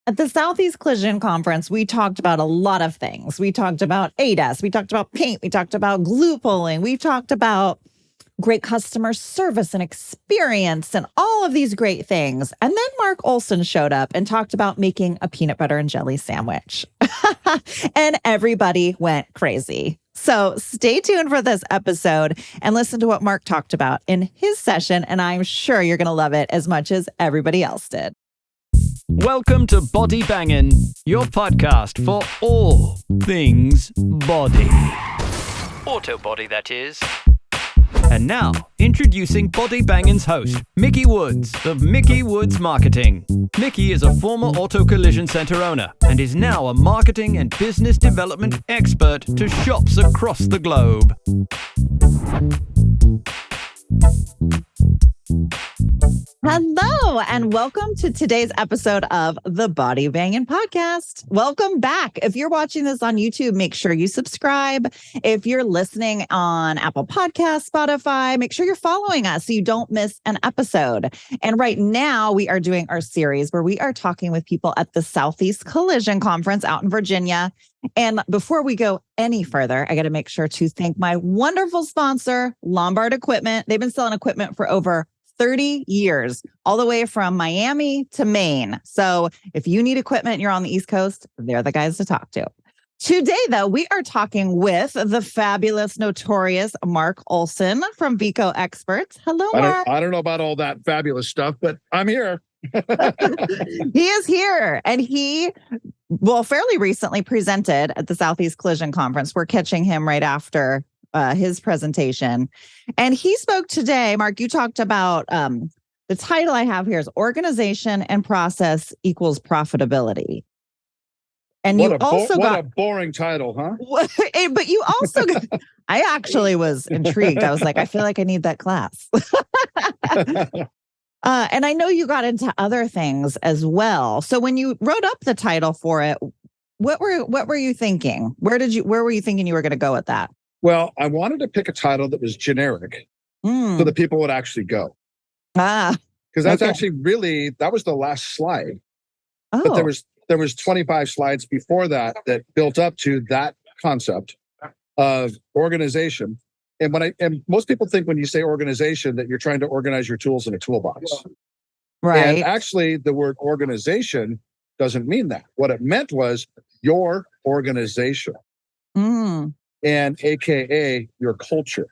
At the Southeast Collision Conference, we talked about a lot of things. We talked about ADAS, we talked about paint, we talked about glue pulling, we talked about great customer service and experience and all of these great things. And then Mark Olson showed up and talked about making a peanut butter and jelly sandwich. And everybody went crazy. So stay tuned for this episode and listen to what Mark talked about in his session. And I'm sure you're going to love it as much as everybody else did. Welcome to Body Bangin', your podcast for all things body. Auto body, that is. And now, introducing Body Bangin's host, Mickey Woods of Mickey Woods Marketing. Mickey is a former auto collision center owner and is now a marketing and business development expert to shops across the globe. Hello, and welcome to today's episode of the Body Bangin' Podcast. Welcome back. If you're watching this on YouTube, make sure you subscribe. If you're listening on Apple Podcasts, Spotify, make sure you're following us so you don't miss an episode. And right now, we are doing our series where we are talking with people at the Southeast Collision Conference out in Virginia. And before we go any further, I got to make sure to thank my wonderful sponsor, Lombard Equipment. They've been selling equipment for over 30 years, all the way from Miami to Maine. So if you need equipment and you're on the East Coast, they're the guys to talk to. Today, though, we are talking with the fabulous, notorious Mark Olson from Vico Experts. Hello, Mark. I don't know about all that fabulous stuff, but I'm here. He is here, and he, fairly recently presented at the Southeast Collision Conference. We're catching him right after his presentation. And he spoke today. Mark, you talked about the title I have here is Organization and Process Equals Profitability. And what a boring title, huh? But you also got, I actually was intrigued. I was like, I feel like I need that class. And I know you got into other things as well. So when you wrote up the title for it, what were you thinking? Where were you thinking you were going to go with that? Well, I wanted to pick a title that was generic so that people would actually go. Because that's actually that was the last slide. Oh. But there was 25 slides before that built up to that concept of organization. And most people think when you say organization that you're trying to organize your tools in a toolbox. Right. And actually the word organization doesn't mean that. What it meant was your organization. And AKA your culture.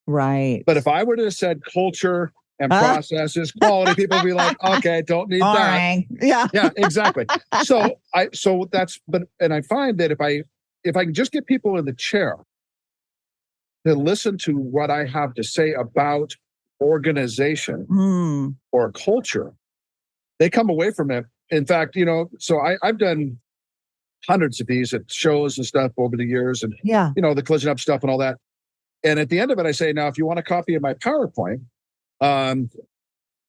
Right. But if I were to have said culture and processes, quality, people would be like, okay, don't need that. Yeah. Yeah, exactly. I find that if I can just get people in the chair to listen to what I have to say about organization or culture, they come away from it. In fact, so I've done hundreds of these at shows and stuff over the years and, the Collision Up stuff and all that. And at the end of it, I say, now, if you want a copy of my PowerPoint,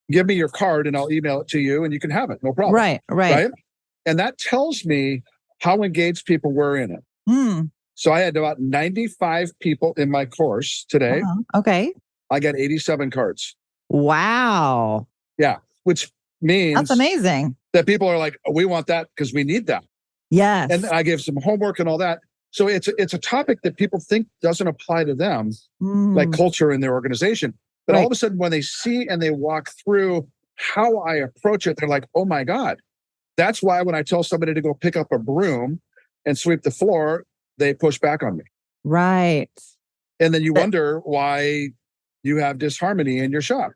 give me your card and I'll email it to you and you can have it. No problem. Right. And that tells me how engaged people were in it. So I had about 95 people in my course today. Okay. I got 87 cards. Wow. Yeah. Which means that's amazing. That people are like, we want that because we need that. Yes. And I gave some homework and all that. So it's a topic that people think doesn't apply to them, like culture in their organization. But all of a sudden, when they see and they walk through how I approach it, they're like, oh my God. That's why when I tell somebody to go pick up a broom and sweep the floor, they push back on me. Right. And then you wonder why you have disharmony in your shop.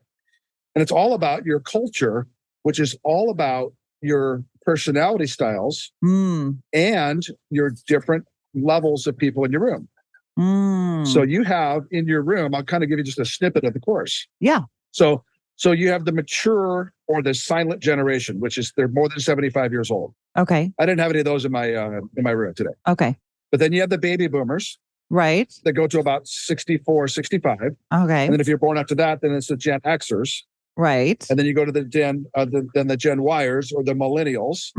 And it's all about your culture, which is all about your personality styles and your different levels of people in your room. So you have in your room, I'll kind of give you just a snippet of the course. Yeah. So you have the mature or the silent generation, which is they're more than 75 years old. Okay. I didn't have any of those in my room today. Okay. But then you have the baby boomers. Right. That go to about 64, 65. Okay. And then if you're born after that, then it's the Gen Xers. Right. And then you go to the Gen Yers or the millennials.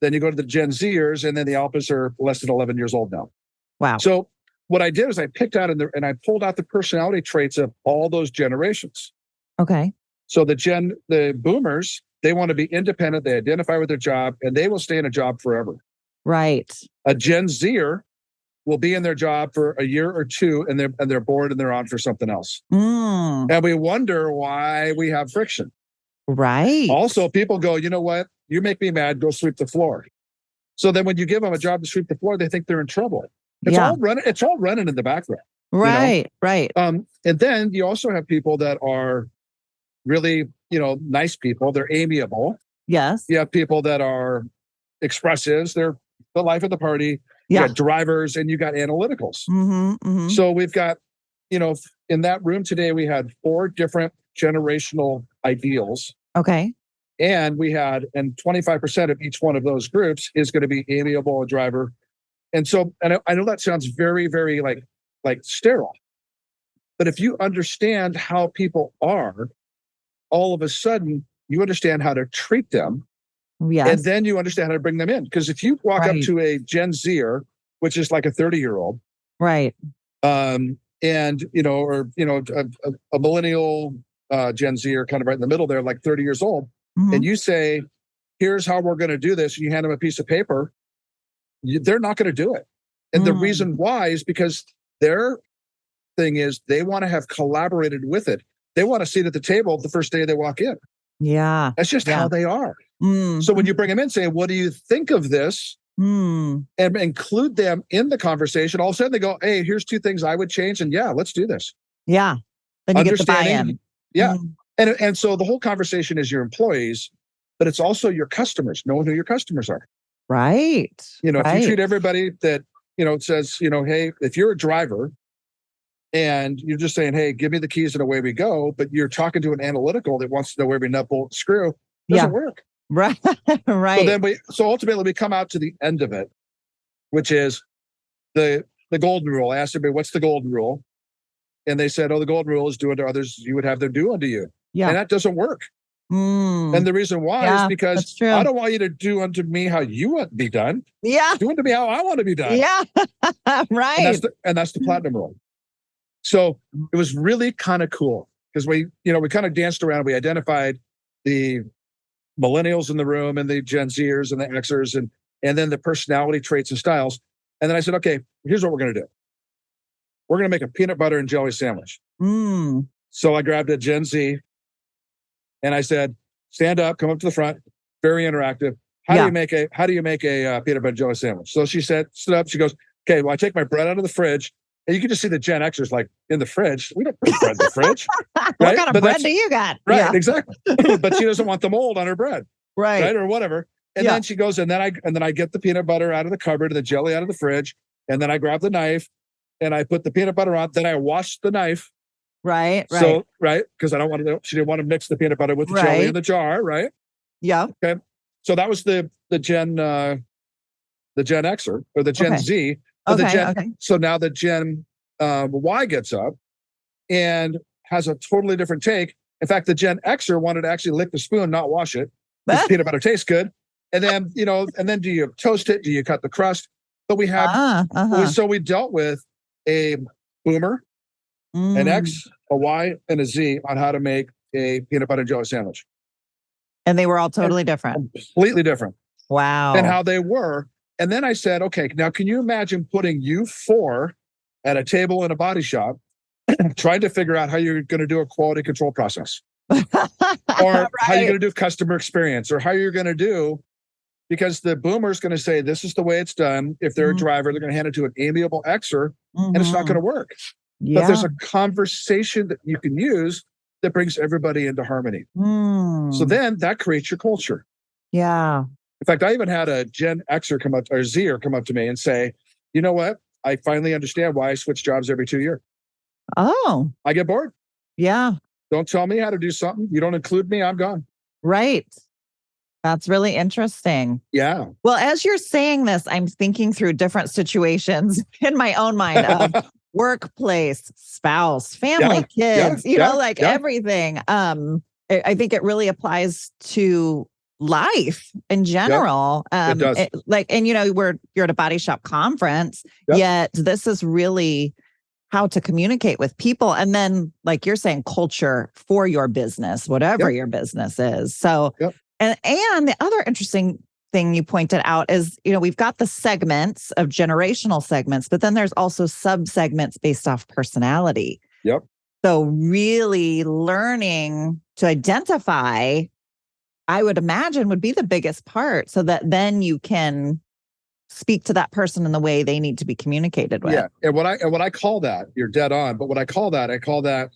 Then you go to the Gen Zers, and then the alphas are less than 11 years old now. Wow. So what I did is I picked out and I pulled out the personality traits of all those generations. Okay. So the boomers, They want to be independent. They identify with their job, and they will stay in a job forever. Right. A Gen Zer will be in their job for a year or two, and they're bored and they're on for something else. And we wonder why we have friction. Right. Also, people go, you know what? You make me mad. Go sweep the floor. So then, when you give them a job to sweep the floor, they think they're in trouble. It's all running. It's all running in the background. Right. Right. And then you also have people that are really, nice people. They're amiable. Yes. You have people that are expressives. They're the life of the party. You got drivers and you got analyticals. So we've got, in that room today, we had 4 different generational ideals. Okay. And 25% of each one of those groups is going to be amiable, a driver. And so, and I know that sounds very, very like sterile, but if you understand how people are, all of a sudden you understand how to treat them. Yes. And then you understand how to bring them in. Because if you walk up to a Gen Zer, which is like a 30-year-old, right, and or a millennial Gen Z are kind of right in the middle there, like 30 years old, and you say, "Here's how we're going to do this," and you hand them a piece of paper, they're not going to do it. And the reason why is because their thing is they want to have collaborated with it. They want a seat at the table the first day they walk in. Yeah, that's just how they are. So when you bring them in, say, "What do you think of this?" and include them in the conversation, all of a sudden they go, "Hey, here's 2 things I would change," and let's do this. Yeah, then you get the buy-in. Yeah, and so the whole conversation is your employees, but it's also your customers, knowing who your customers are. Right. If you treat everybody that says, "Hey, if you're a driver and you're just saying, 'Hey, give me the keys and away we go," but you're talking to an analytical that wants to know every nut, bolt, screw, doesn't work. Right. Right. So ultimately we come out to the end of it, which is the golden rule. I asked everybody, "What's the golden rule?" And they said, "Oh, the golden rule is do unto others you would have them do unto you." Yeah. And that doesn't work. And the reason why is because I don't want you to do unto me how you want to be done. Yeah. Do unto me how I want to be done. Yeah. Right. And that's the platinum rule. So it was really kind of cool because we kind of danced around. We identified the millennials in the room and the Gen Zers and the Xers and then the personality traits and styles. And then I said, "Okay, here's what we're going to do. We're going to make a peanut butter and jelly sandwich." So I grabbed a Gen Z and I said, "Stand up, come up to the front." Very interactive. How do you make a peanut butter and jelly sandwich? So she stood up. She goes, "Okay, well, I take my bread out of the fridge." And you can just see the Gen Xers like in the fridge. We don't put bread in the fridge. Right? What kind of bread do you got? Right, exactly. But she doesn't want the mold on her bread. Right. Or whatever. And then she goes, and then I get the peanut butter out of the cupboard, the jelly out of the fridge, and then I grab the knife and I put the peanut butter on. Then I wash the knife. Right. So, because I don't want to, she didn't want to mix the peanut butter with the jelly in the jar, right? Yeah. Okay. So that was the Gen Xer or the Gen Z. So now the Gen Y gets up and has a totally different take. In fact, the Gen Xer wanted to actually lick the spoon, not wash it. Because peanut butter tastes good. And then, and then do you toast it? Do you cut the crust? But we have, so we dealt with a boomer, an X, a Y, and a Z on how to make a peanut butter and jelly sandwich. And they were all totally different. Completely different. Wow. And how they were. And then I said, "Okay, now can you imagine putting you 4 at a table in a body shop trying to figure out how you're going to do a quality control process or how you're going to do customer experience or how you're going to do," because the boomer's going to say, "This is the way it's done." If they're a driver, they're going to hand it to an amiable Xer and it's not going to work. Yeah. But there's a conversation that you can use that brings everybody into harmony. So then that creates your culture. Yeah. In fact, I even had a Gen Xer Zer come up to me and say, "You know what? I finally understand why I switch jobs every 2 years. Oh. I get bored. Yeah. Don't tell me how to do something. You don't include me, I'm gone." Right. That's really interesting. Yeah. Well, as you're saying this, I'm thinking through different situations in my own mind of workplace, spouse, family, kids, everything. I think it really applies to life in general. It does. You're at a body shop conference, yet this is really how to communicate with people. And then, like you're saying, culture for your business, whatever your business is. So And the other interesting thing you pointed out is, we've got the segments of generational segments, but then there's also sub-segments based off personality. Yep. So really learning to identify, I would imagine, would be the biggest part, so that then you can speak to that person in the way they need to be communicated with. Yeah. And what I call that, you're dead on, but what I call that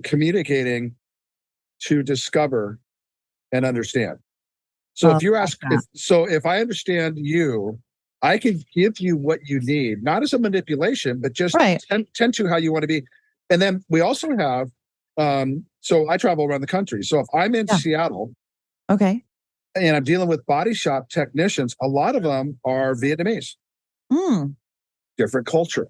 communicating to discover and understand. So if you ask, if I understand you, I can give you what you need, not as a manipulation, but just tend to how you want to be. And then we also have, so I travel around the country. So if I'm in Seattle, okay, and I'm dealing with body shop technicians, a lot of them are Vietnamese. Different culture.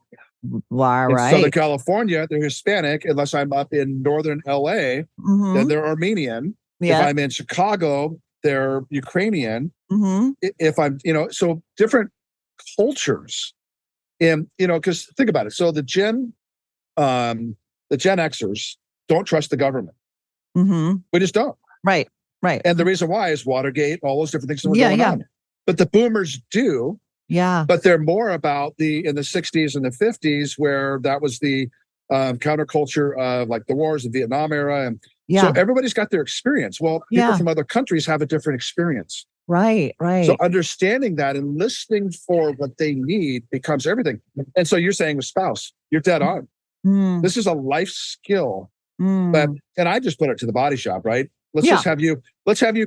Right. In Southern California, they're Hispanic, unless I'm up in northern LA, then they're Armenian. Yeah. If I'm in Chicago, they're Ukrainian. If I'm, so different cultures. And, because think about it. So the Gen Xers don't trust the government. We just don't. Right. And the reason why is Watergate, all those different things that were going on. But the boomers do. Yeah. But they're more about in the 60s and the 50s, where that was the counterculture of like the wars, the Vietnam era. And so everybody's got their experience. Well, people from other countries have a different experience. Right. So understanding that and listening for what they need becomes everything. And so you're saying a spouse, you're dead on. This is a life skill. But, and I just put it to the body shop, right? Let's have you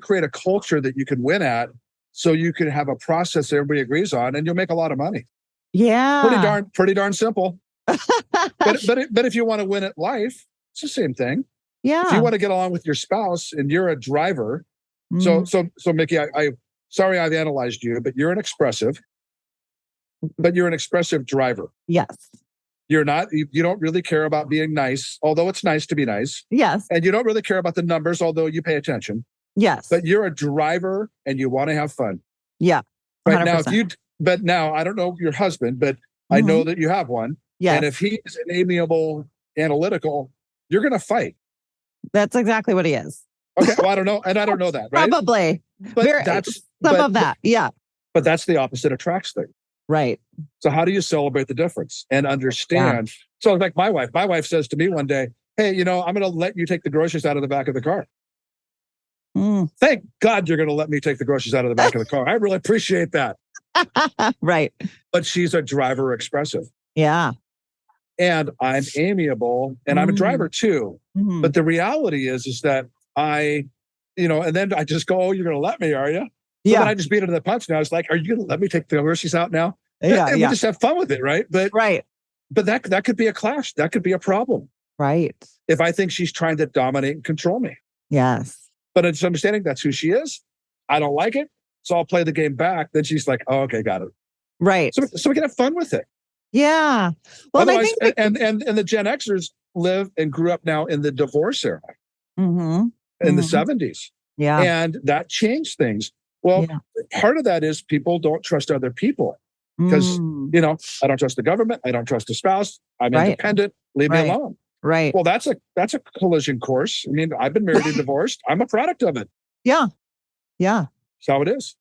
create a culture that you can win at, so you can have a process that everybody agrees on, and you'll make a lot of money. Yeah. Pretty darn simple. but if you want to win at life, it's the same thing. Yeah. If you want to get along with your spouse and you're a driver, so Mickey, I sorry I've analyzed you, but you're an expressive driver. Yes. You're not, you don't really care about being nice, although it's nice to be nice. Yes. And you don't really care about the numbers, although you pay attention. Yes. But you're a driver and you want to have fun. Yeah. 100%. But now I don't know your husband, but I know that you have one. Yes. And if he's an amiable, analytical, you're going to fight. That's exactly what he is. Okay. Well, I don't know. And I don't know that, right? Probably. But of that. Yeah. But that's the opposite attracts thing. Right. So how do you celebrate the difference and understand? Yeah. So like my wife says to me one day, hey, I'm going to let you take the groceries out of the back of the car. Thank God you're going to let me take the groceries out of the back of the car. I really appreciate that. Right. But she's a driver expressive. Yeah. And I'm amiable and I'm a driver too. But the reality is that I, and then I just go, oh, you're going to let me, are you? So then I just beat it to the punch. Now it's like, are you going to let me take the groceries out now? Yeah. And we just have fun with it, right? But that could be a clash. That could be a problem. Right. If I think she's trying to dominate and control me. Yes. But it's understanding that's who she is. I don't like it. So I'll play the game back. Then she's like, oh, okay, got it. Right. So we can have fun with it. Yeah. Well, otherwise, and the Gen Xers live and grew up now in the divorce era in the 70s. Yeah. And that changed things. Well, part of that is people don't trust other people because, I don't trust the government. I don't trust the spouse. I'm independent. Leave me alone. Right. Well, that's a collision course. I mean, I've been married and divorced. I'm a product of it. Yeah. Yeah. That's how it is.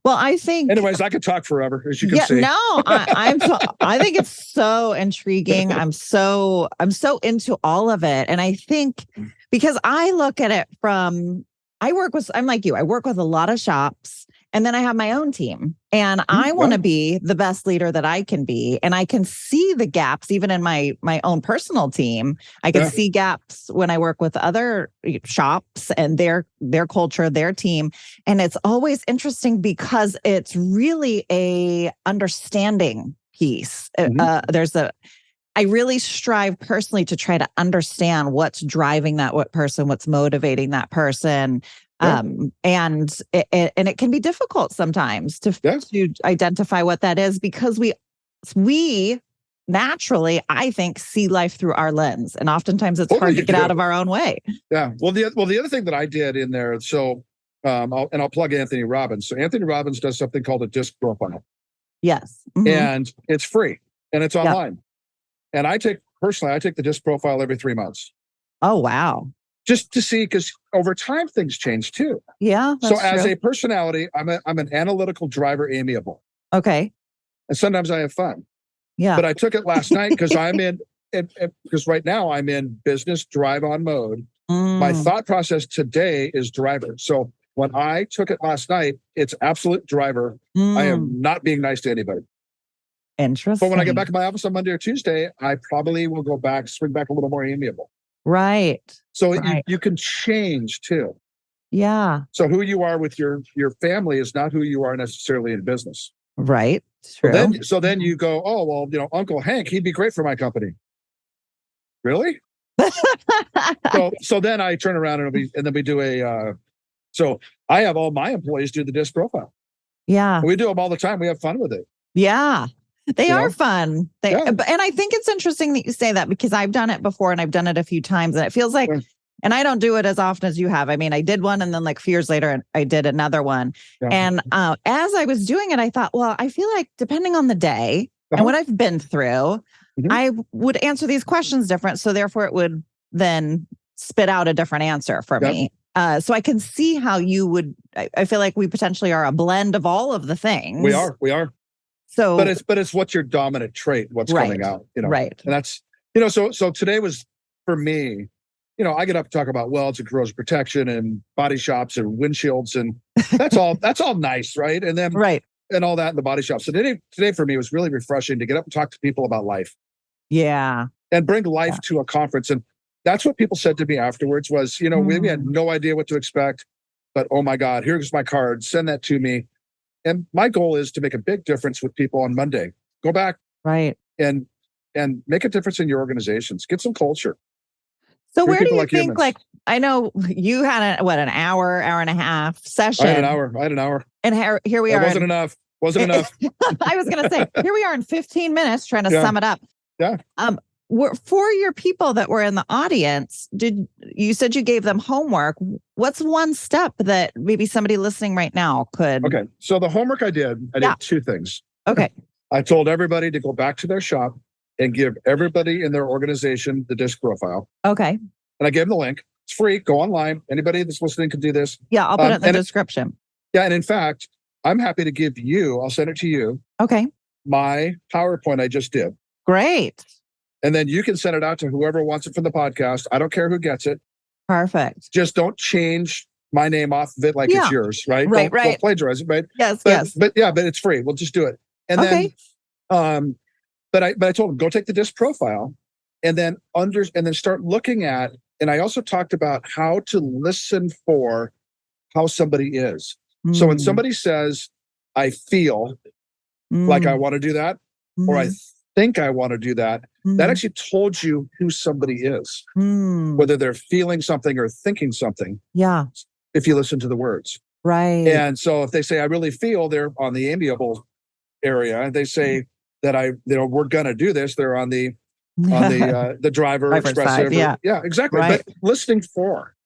Well, I think. Anyways, I could talk forever, as you can see. No, I think it's so intriguing. I'm so into all of it, and I think because I look at it from I'm like you. I work with a lot of shops, and then I have my own team, and I want to be the best leader that I can be, and I can see the gaps even in my own personal team. I can see gaps when I work with other shops and their culture, their team, and it's always interesting because it's really a understanding piece. I really strive personally to try to understand what's driving that person, what's motivating that person. And it can be difficult sometimes to identify what that is because we naturally, I think, see life through our lens. And oftentimes it's hard to get out of our own way. Yeah. Well, the other thing that I did in there, so I'll plug Anthony Robbins. So Anthony Robbins does something called a disc profile. Yes. And it's free and it's online. And I take the disc profile every 3 months. Oh, wow. Just to see, because over time things change too. Yeah. So as a personality, I'm an analytical driver amiable. Okay. And sometimes I have fun. Yeah. But I took it last night because because right now I'm in business drive on mode. My thought process today is driver. So when I took it last night, it's absolute driver. I am not being nice to anybody. Interesting. But when I get back to my office on Monday or Tuesday, I probably will swing back a little more amiable. Right. So you can change too. Yeah. So who you are with your family is not who you are necessarily in business. Right. True. So then you go, oh, well, Uncle Hank, he'd be great for my company. Really? so then I turn around and then we do so I have all my employees do the DISC profile. Yeah. We do them all the time. We have fun with it. Yeah. They are fun. And I think it's interesting that you say that, because I've done it before and I've done it a few times, and it feels like, and I don't do it as often as you have. I mean, I did one and then like a few years later, I did another one. Yeah. And as I was doing it, I thought, well, I feel like depending on the day and what I've been through, I would answer these questions different. So therefore it would then spit out a different answer for me. So I can see how you would, I feel like we potentially are a blend of all of the things. We are. So, but it's what's your dominant trait, what's coming out, right. And that's, so today was for me, I get up and talk about welds and corrosion protection and body shops and windshields, and that's all nice. Right. And then, and all that in the body shop. So today for me was really refreshing to get up and talk to people about life. Yeah. And bring life to a conference. And that's what people said to me afterwards was, we had no idea what to expect, but oh my God, here's my card, send that to me. And my goal is to make a big difference with people on Monday. Go back and make a difference in your organizations. Get some culture. So where do you think, like, I know you had an hour and a half session. I had an hour. And here we are. Wasn't enough. I was going to say, here we are in 15 minutes trying to sum it up. Yeah. For your people that were in the audience, you said you gave them homework? What's one step that maybe somebody listening right now could? Okay. So the homework I did two things. Okay. I told everybody to go back to their shop and give everybody in their organization the DISC profile. Okay. And I gave them the link. It's free. Go online. Anybody that's listening can do this. Yeah, I'll put it in the description. And in fact, I'm happy to give you, I'll send it to you. Okay. My PowerPoint I just did. Great. And then you can send it out to whoever wants it from the podcast. I don't care who gets it. Perfect. Just don't change my name off of it like it's yours, right? Right. Don't plagiarize it, right? Yes, but it's free. We'll just do it. And then, but I told them, go take the DISC profile and then start looking at, and I also talked about how to listen for how somebody is. So when somebody says, I feel like I want to do that, or I think I want to do that, that actually told you who somebody is, whether they're feeling something or thinking something. Yeah. If you listen to the words. Right. And so if they say, I really feel, they're on the amiable area. And they say that we're going to do this, they're on the driver expressive. Side, yeah, exactly. Right. But listening for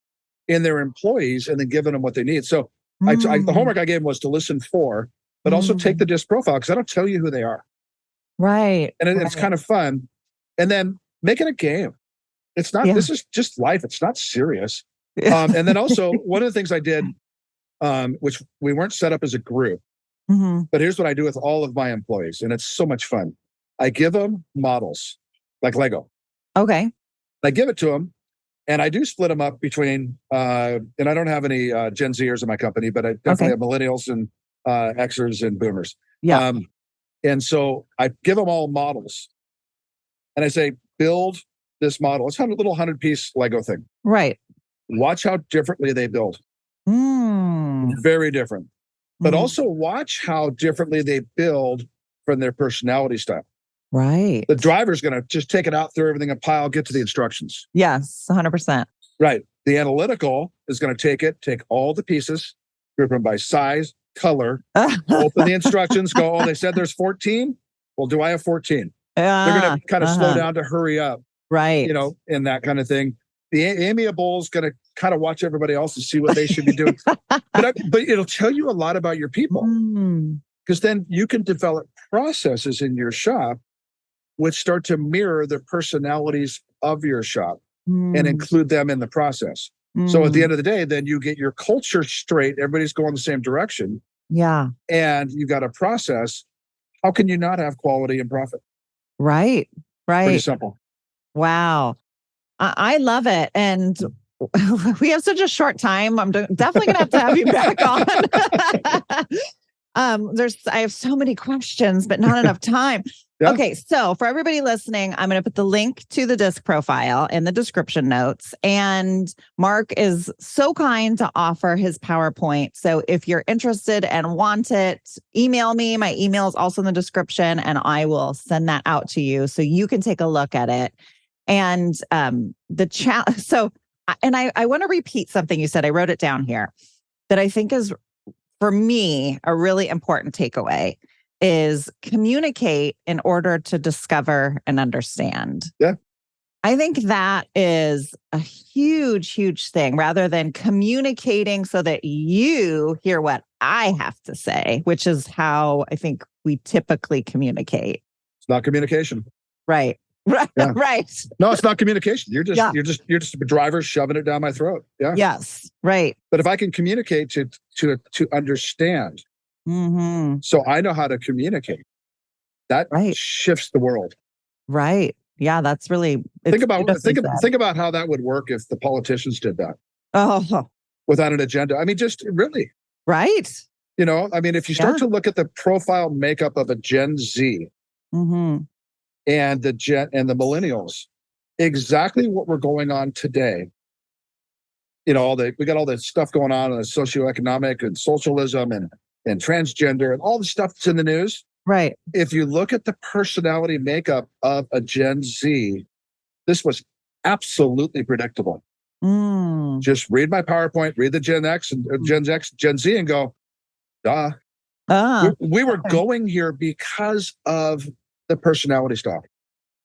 in their employees and then giving them what they need. So the homework I gave them was to listen for, but also take the DISC profile, because I don't tell you who they are. Right. And it's kind of fun. And then make it a game. It's not, this is just life. It's not serious. And then also one of the things I did, which we weren't set up as a group, but here's what I do with all of my employees. And it's so much fun. I give them models like Lego. Okay. I give it to them. And I do split them up between, and I don't have any Gen Zers in my company, but I definitely have millennials and Xers and boomers. Yeah. And so I give them all models. And I say, build this model. It's a little 100-piece Lego thing. Right. Watch how differently they build. Very different. But also watch how differently they build from their personality style. Right. The driver's going to just take it out, throw everything in a pile, get to the instructions. Yes, 100%. Right. The analytical is going to take all the pieces, group them by size, color, open the instructions, go, oh, they said there's 14? Well, do I have 14? They're going to kind of slow down to hurry up. Right. And that kind of thing. The amiable is going to kind of watch everybody else and see what they should be doing. but it'll tell you a lot about your people. Because then you can develop processes in your shop which start to mirror the personalities of your shop. and include them in the process. So at the end of the day, then you get your culture straight. Everybody's going the same direction. Yeah. And you've got a process. How can you not have quality and profit? Right. Pretty simple. Wow. I love it. And we have such a short time. I'm definitely going to have you back on. I have so many questions, but not enough time. Yeah. Okay. So for everybody listening, I'm going to put the link to the disc profile in the description notes. And Mark is so kind to offer his PowerPoint. So if you're interested and want it, email me. My email is also in the description, and I will send that out to you so you can take a look at it. And the challenge. So, and I want to repeat something you said. I wrote it down here that I think is, for me, a really important takeaway is communicate in order to discover and understand. Yeah. I think that is a huge, huge thing, rather than communicating so that you hear what I have to say, which is how I think we typically communicate. It's not communication. Right. Right. Yeah. Right. No, it's not communication. You're just a driver shoving it down my throat. Yeah. Yes. Right. But if I can communicate to understand, so I know how to communicate, that shifts the world. Right. Yeah. That's really, think about how that would work if the politicians did that. Oh, without an agenda. I mean, just really. Right. You know, I mean, if you start to look at the profile makeup of a Gen Z, and the millennials, exactly what we're going on today. You know, we got all the stuff going on in the socioeconomic and socialism and transgender and all the stuff that's in the news. Right. If you look at the personality makeup of a Gen Z, this was absolutely predictable. Just read my PowerPoint, read the Gen X and Gen Z, and go, duh. We were going here because of the personality stuff.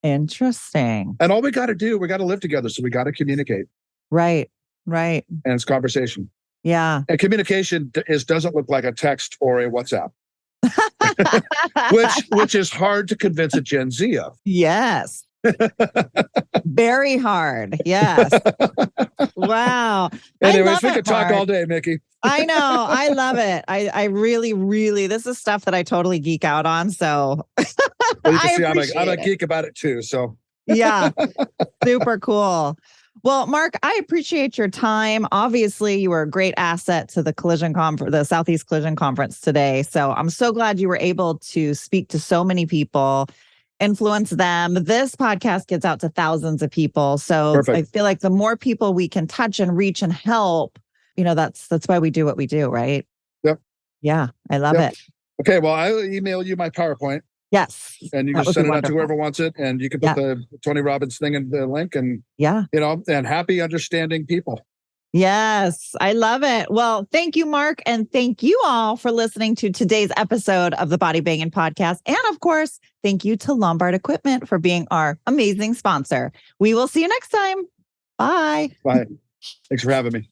Interesting. And all we got to do, we got to live together. So we got to communicate. Right. Right. And it's conversation. Yeah. And communication doesn't look like a text or a WhatsApp, which is hard to convince a Gen Z of. Yes. Very hard. Yes. Wow. Anyways, we could talk all day, Mickey. I know. I love it. I really, really, this is stuff that I totally geek out on. So well, you can see I'm a geek about it too. So yeah, super cool. Well, Mark, I appreciate your time. Obviously, you were a great asset to the Southeast Collision Conference today. So I'm so glad you were able to speak to so many people, influence them. This podcast gets out to thousands of people. So perfect. I feel like the more people we can touch and reach and help, you know, that's why we do what we do, right? Yep. Yeah, I love it. Okay, well, I'll email you my PowerPoint. Yes. And you can send it out to whoever wants it. And you can put the Tony Robbins thing in the link, and you know, and happy understanding people. Yes, I love it. Well, thank you, Mark. And thank you all for listening to today's episode of the Body Banging Podcast. And of course, thank you to Lombard Equipment for being our amazing sponsor. We will see you next time. Bye. Bye. Thanks for having me.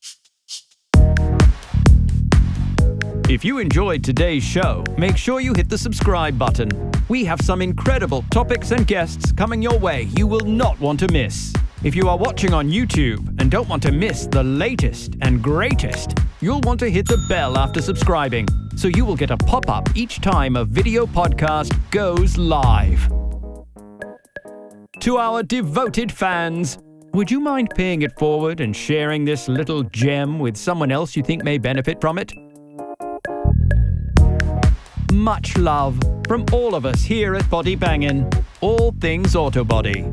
If you enjoyed today's show, make sure you hit the subscribe button. We have some incredible topics and guests coming your way you will not want to miss. If you are watching on YouTube and don't want to miss the latest and greatest, you'll want to hit the bell after subscribing, so you will get a pop-up each time a video podcast goes live. To our devoted fans, would you mind paying it forward and sharing this little gem with someone else you think may benefit from it? Much love from all of us here at Body Bangin', all things auto body.